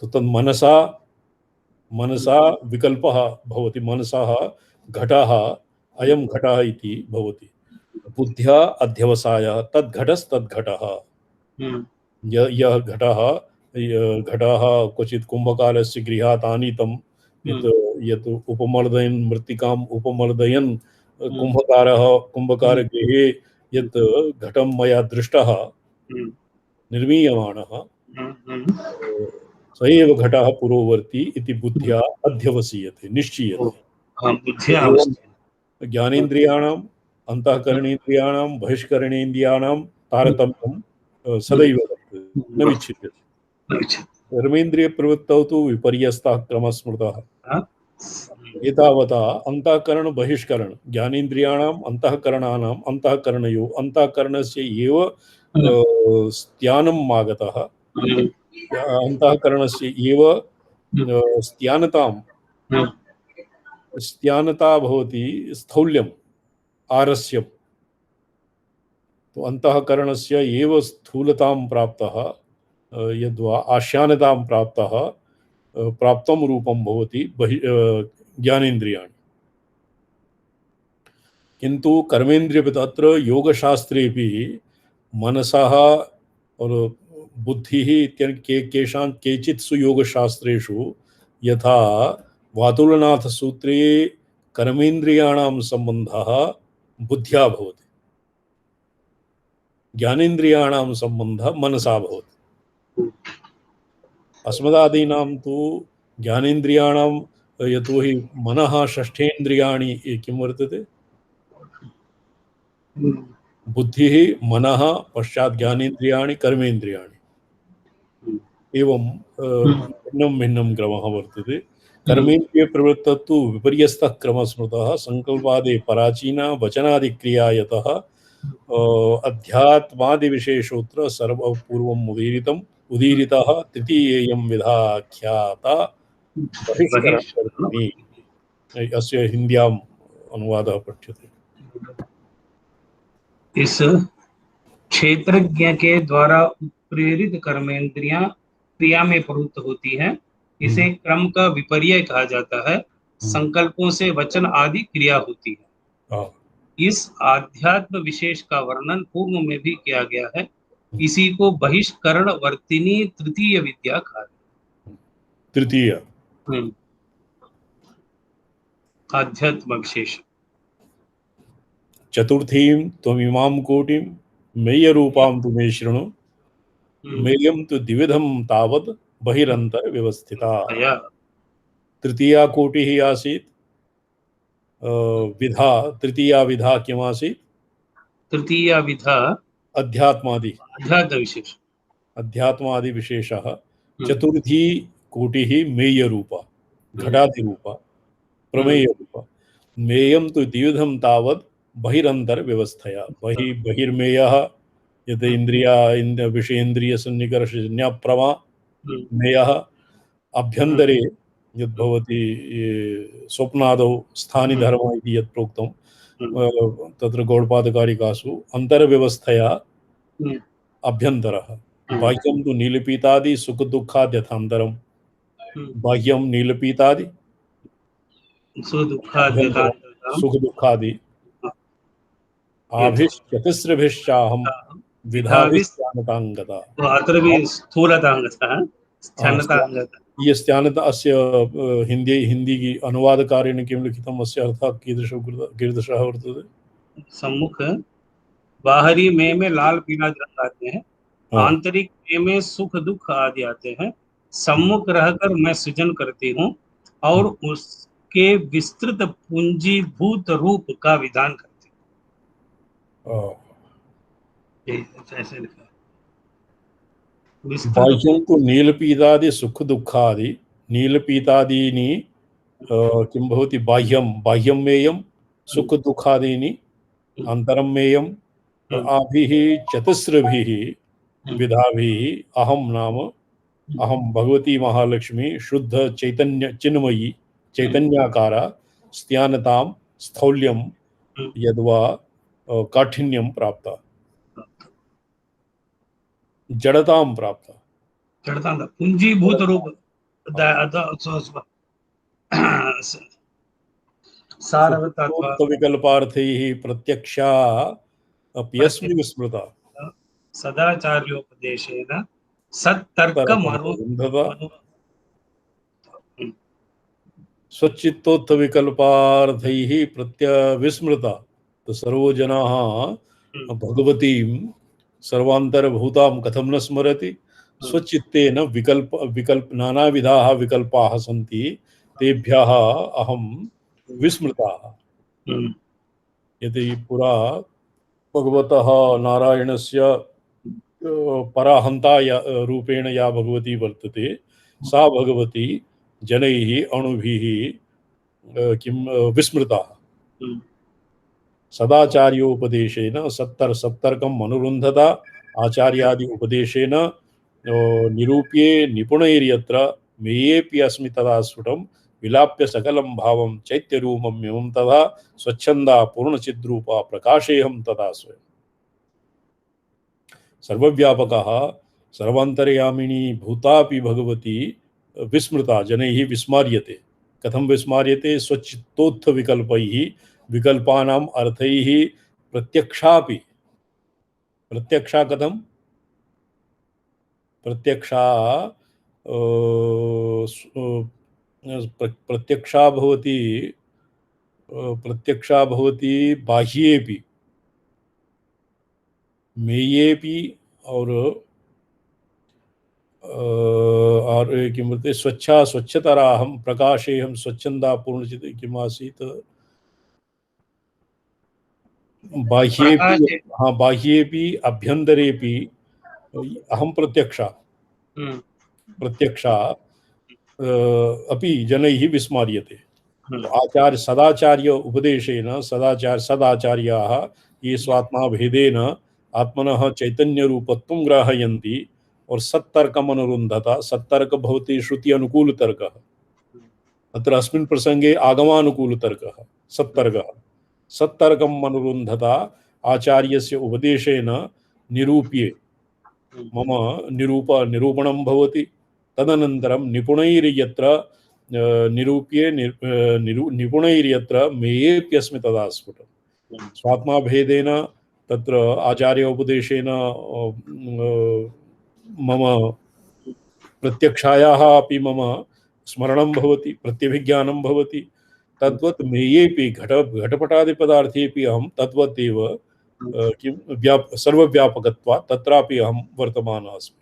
तो तन् मनसा विकल्पः भवति, मनसः घटः अयं घटः इति भवति। बुद्ध्या अध्यवसायः तद्घटस्तद्घटः। यः घटः क्वचित् कुंभकारस्य गृहात् आनीतं यत् उपमर्दयन् मृत्तिकाम् उपमर्दयन् कुंभकारगृहे यत् घटं मया दृष्टः निर्मीयमाणः स एव घटः पुरोवर्ती इति बुद्ध्या अध्यवसीयते, निश्चीयते। ज्ञानेन्द्रियाणाम् अंतःकरणेन्द्रियाणां बहिष्करणेन्द्रियाणां तारतम्यं सदैव वर्तते, न विच्छिद्यते। कर्मेन्द्रिय प्रवृत्तौ तु विपर्यस्तः क्रमस्मृतः। एतावता अंतःकरण बहिष्करण ज्ञानेन्द्रियाणाम् अंतःकरणानाम् अंतःकरणयोः अंतःकरणस्य एव स्त्यानम् आगतः। अंतःकरणस्य एव स्त्यानता भवति स्थौल्यम् आरस्यम्। तो अंतःकरणस्य एव स्थूलतां प्राप्तः यद्वा आश्यानतां प्राप्तः प्राप्तं रूपं भवति ज्ञानेन्द्रियाणि। किन्तु कर्मेन्द्रिय तत्र योगशास्त्रेपि मनसः और बुद्धिः केचित्सु योगशास्त्रेषु यथा वातुलनाथ सूत्रे कर्मेन्द्रियाणां सम्बन्धः बुद्ध्या भवति, ज्ञानेन्द्रियाणां सम्बन्धः मनसा भवति। अस्मदादीनां तु ज्ञानेन्द्रियाणां यतोहि मनः षष्ठेन्द्रियाणि किं वर्तते, बुद्धिः मनः पश्चात् ज्ञानेन्द्रियाणि कर्मेन्द्रियाणि एवं भिन्नं भिन्नं क्रमः वर्तते। कर्मेन्द्रिय प्रवृत्तत्तु विपर्यस्तः क्रमः स्मृतः संकल्पादे पराचीना वचनादिक्रिया यतः अध्यात्मादिविशेषोत्र सर्वपूर्वम् उदीरितः तृतीयेयं विधाख्याता बहिष्करणवर्तिनी। अस्य हिन्द्याम् अनुवादः पठ्यते। इस क्षेत्रज्ञ के द्वारा प्रेरित कर्मेंद्रियां क्रिया में प्रवृत्त होती है, इसे क्रम का विपर्य कहा जाता है। संकल्पों से वचन आदि क्रिया होती है। इस आध्यात्म विशेष का वर्णन पूर्व में भी किया गया है। इसी को बहिष्करण वर्तिनी तृतीय विद्या कहा। तृतीय आध्यात्म विशेष। चतुर्थीं त्वमिमां कोटिं मेय रूपां तु मे शृणु, मेयं तु द्विविधं तावत् बहिरंतर व्यवस्थिता। तृतीया कोटिः आसीत् विधा। तृतीया विधा किम् आसीत्? तृतीया विधा अध्यात्मादि अध्यात्मादि विशेषः। चतुर्थी कोटिः मेय रूपा, घटादि रूपा, प्रमेय रूपा। मेयं तु द्विविधं तावत् बहिरंतर व्यवस्थया। बहिर्मेयः यत् विषयेन्द्रिय सन्निकर्षजन्य प्रमा मेयः। अभ्यन्तरे यद् भवति स्वप्नादौ स्थानि धर्म इति यत् प्रोक्तं तत्र गौडपादकारिकासु अंतर्व्यवस्थया अभ्यन्तरः। बाह्यं तु नीलपीतादि सुख दुःखाद्यथान्तरं। बाह्यं नीलपीतादि सुख दुःखाद्यतान्तरताम् सुख दुःखादि आभिश्चतुस्रभिश्चाहं विधाविस् विधाभिश्चानताङ्गता। अत्र भी स्थूलताङ्गतः स्थनताङ्गतः ये स्थानता अस्य हिंदी हिंदी की अनुवादकारेण किं लिखितम् अस्य अर्थः कीदृशः वर्तते? सम्मुख बाहरी में लाल पीला रंग आते हैं, हाँ। आंतरिक में सुख दुख आदि आते हैं। सम्मुख रहकर मैं सृजन करती हूँ और उसके विस्तृत पूंजीभूत रूप का विधान करती हूँ। ऐसे लिखा है। विस्तृत बाह्यं तु नीलपीतादि सुख दुःखादि नीलपीतादीनि किं भवति? बाह्यं बाह्यं मेयं सुख दुःखादीनि अन्तरं मेयं आभिः चतुस्रभिः विधाभिः अहं नाम अहं भगवती महालक्ष्मी शुद्ध चैतन्य चिन्मयी चैतन्याकारा स्त्यानतां स्थौल्यं यद्वा काठिन्यं प्राप्ता जड़तां प्राप्ता। जड़ता पूंजीभूत रूप विकल्पार्थैः प्रत्यक्षा अपयस्मि विस्मृता सदाचार्योपदेशेन सत्तर्कमनुरुन्धता स्वचित्तोत्थ विकल्पार्थैः प्रत्यविस्मृता। तो सर्वो जनाः भगवतीं सर्वान्तरभूतां कथं न स्मरति? स्वचित्तेन विकल्प नानाविधाः विकल्पाः सन्ति, तेभ्यः अहं विस्मृताः। यदि पुरा भगवतः नारायणस्य पराहन्ता रूपेण या भगवती वर्तते सा भगवती जनैः अणुभिः किं विस्मृता। सदाचार्योपदेशेन सत्तर्कम् अनुरुन्धता आचार्यादि उपदेशेन निरूप्ये निपुणैर्यत्र मेयेऽपि अस्मि तदा स्फुटं विलाप्य सकलं भावं चैत्यरूपं एवं तथा स्वच्छन्दा पूर्णचिद्रूपा प्रकाशेऽहं तदा स्वयं। सर्वव्यापकः सर्वान्तर्यामिनी भूतापि भगवती विस्मृता जनैः विस्मार्यते। कथं विस्मार्यते? स्वचित्तोत्थ विकल्पैः विकल्पानाम् अर्थैः प्रत्यक्षापि। प्रत्यक्षा कथं? प्रत्यक्षा प्रत्यक्षा भवति बाह्येऽपि मेयेऽपि और किं वर्तते? स्वच्छतराहं प्रकाशेऽहं स्वच्छन्दा पूर्णचित् किम् आसीत्? बाह्येऽपि हाँ बाह्येऽपि अभ्यन्तरेऽपि अहं प्रत्यक्षा अपि जनैः विस्मार्यते। आचार्य सदाचार्य उपदेशेन सदाचार्याः ये स्वात्मा भेदेन आत्मनः चैतन्य रूपत्वं ग्राहयन्ति और सत्तर्कम् अनुरुन्धता। सत्तर्क भवति श्रुति अनुकूल तर्कः। अत्र अस्मिन् प्रसंगे आगमानुकूल तर्कः सत्तर्कः। सत्तर्कम् अनुरुन्धता आचार्यस्य उपदेशेन निरूप्ये मम निरूपणं भवति। तदनन्तरं निपुणैर्यत्र निरूप्ये निपुणैर्यत्र मेयेऽप्यस्मि तदा स्फुटम्। स्वात्माभेदेन तत्र आचार्य उपदेशेन मम प्रत्यक्षायाः अपि मम स्मरणं भवति, प्रत्यभिज्ञानं भवति। तद्वत् मेयेऽपि घटपटादिपदार्थेऽपि अहं तद्वत् एव किं सर्वव्यापकत्वात् तत्रापि अहं वर्तमानः अस्मि।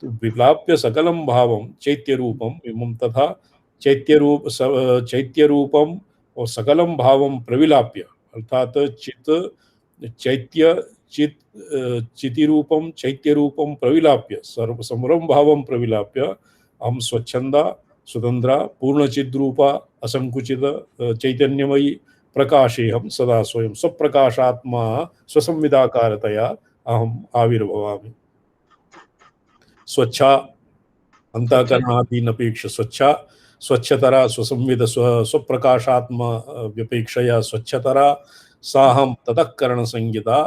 तो विलाप्य सकलं भावं चैत्यरूपम् इमं तथा चैत्यरूपम् और सकलं भावं प्रविलाप्य अर्थात चितिरूपं चैत्यरूपं प्रविलाप्य समरं भावं प्रविलाप्य अहं स्वच्छन्दा स्वतंत्रा पूर्णचिद्रूपा असंकुचित चैतन्यमयी प्रकाशेऽहं सदा स्वयं स्वप्रकाशात्मा स्वसंविदाकारतया अहम् आविर्भवामि। स्वच्छा अंतःकरणादीनपेक्ष स्वच्छा स्वच्छतरा स्वसंविद स्वप्रकाशात्मा व्यपेक्षया स्वच्छतरा साहं ततःकरण संहिता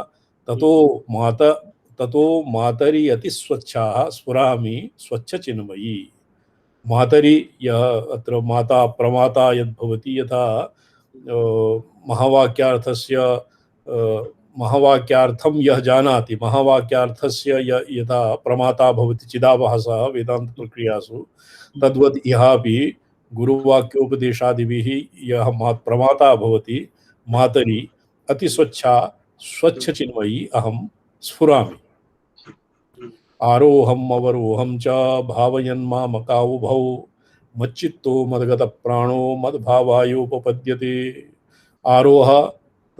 ततो मातरि अति स्वच्छाः स्फुरामि स्वच्छ चिन्मयी। मातरि यः अत्र माता प्रमाता यद् भवति, यथा महावाक्यार्थस्य महावाक्यार्थं यः जानाति, महावाक्यार्थस्य यथा प्रमाता भवति चिदाभासः वेदान्तप्रक्रियासु, तद्वत् यः अपि गुरुवाक्योपदेशादिभिः यः प्रमाता भवति, मातरि अतिस्वच्छा स्वच्छचिन्मयी अहं स्फुरामि। आरोहम् अवरोहं च भावयन्मामकावुभौ मच्चित्तो मद्गतप्राणो मद्भावायोपपद्यते। आरोह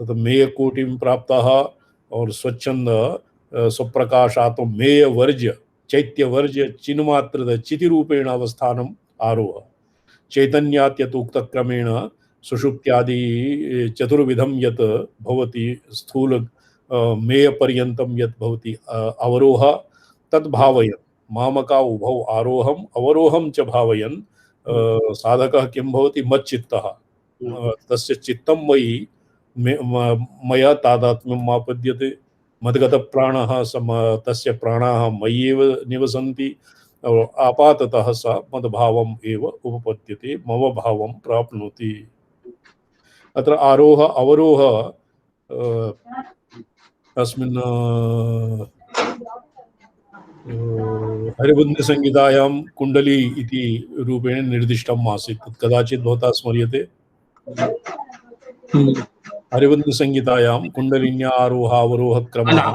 तत् मेयकोटिं प्राप्तः और स्वच्छंद स्वप्रकाशात्म मेय वर्ज्य चैत्य वर्ज्य चिन्मात्र चितिरूपेण अवस्थानम आरोह। चैतन्यात्यतुक्त क्रमेण सुषुप्त्यादि चतुर्विधम यत् भवति स्थूल मेय पर्यन्तं यत् भवति अवरोह तद् भावयन् मामका उभौ आरोहम् अवरोहं च भावयन् साधकः किं भवति मच्चित्तः, तस्य चित्तं मयि मया तादात्म्यम् आपद्यते। मद्गतप्राणः तस्य प्राणाः मय्येव निवसन्ति और आपाततः स मद्भावम् एव उपपद्यते, मम भावं प्राप्नोति। अत्र आरोह अवरोह अस्मिन् हरिवंशसंहितायां कुण्डली इति रूपेण निर्दिष्टम् आसीत्। तत् कदाचित् भवता स्मर्यते। हरिवंशसंहितायां कुण्डलिन्या आरोहावरोहक्रमः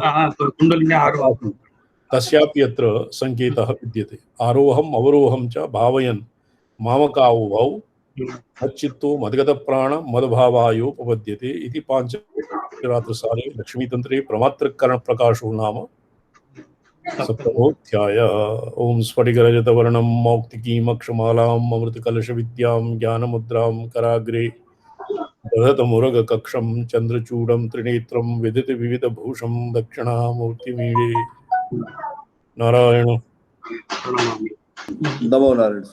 तस्यापि अत्र संकेतः विद्यते। आरोहम् अवरोहं च भावयन् मामकावुभौ मच्चित्तो मद्गतप्राण मद्भावायोपपद्यते इति पाञ्चरात्रसारे लक्ष्मीतन्त्रे प्रमात्रकरणप्रकाशो नाम सप्तमोऽध्यायः। ओम स्फटिकरजतवर्णं मौक्तिकीमक्षमालाम् अमृतकलशविद्यां ज्ञानमुद्रां कराग्रे दधतमुरगकक्षं चन्द्रचूडं त्रिनेत्रं विदितविविधभूषं दक्षिणामूर्तिमीडे। नारायण प्रणमामि। नमो नारायण।